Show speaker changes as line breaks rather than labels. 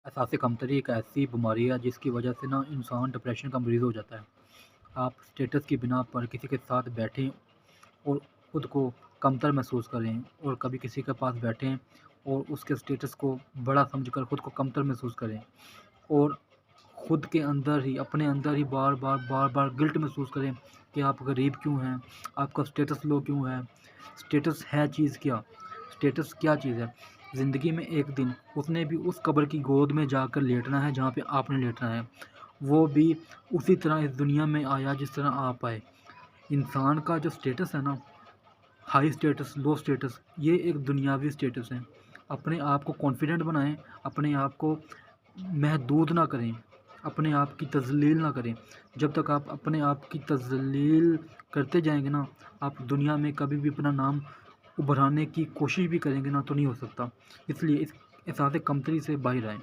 احساس کمتری ایک ایسی بیماری ہے جس کی وجہ سے نا انسان ڈپریشن کا مریض ہو جاتا ہے۔ آپ اسٹیٹس کی بنا پر کسی کے ساتھ بیٹھیں اور خود کو کمتر محسوس کریں، اور کبھی کسی کے پاس بیٹھیں اور اس کے اسٹیٹس کو بڑا سمجھ کر خود کو کمتر محسوس کریں، اور خود کے اندر ہی اپنے اندر ہی بار بار گلٹ محسوس کریں کہ آپ غریب کیوں ہیں، آپ کا اسٹیٹس لو کیوں ہے۔ اسٹیٹس ہے چیز کیا؟ اسٹیٹس کیا چیز ہے؟ زندگی میں ایک دن اس نے بھی اس قبر کی گود میں جا کر لیٹنا ہے جہاں پہ آپ نے لیٹنا ہے، وہ بھی اسی طرح اس دنیا میں آیا جس طرح آپ آئے۔ انسان کا جو اسٹیٹس ہے نا، ہائی اسٹیٹس، لو اسٹیٹس، یہ ایک دنیاوی اسٹیٹس ہے۔ اپنے آپ کو کانفیڈنٹ بنائیں، اپنے آپ کو محدود نہ کریں، اپنے آپ کی تذلیل نہ کریں۔ جب تک آپ اپنے آپ کی تذلیل کرتے جائیں گے نا، آپ دنیا میں کبھی بھی اپنا نام ابھرانے کی کوشش بھی کریں گے نا تو نہیں ہو سکتا۔ اس لیے اس احساس کمتری سے باہر آئیں۔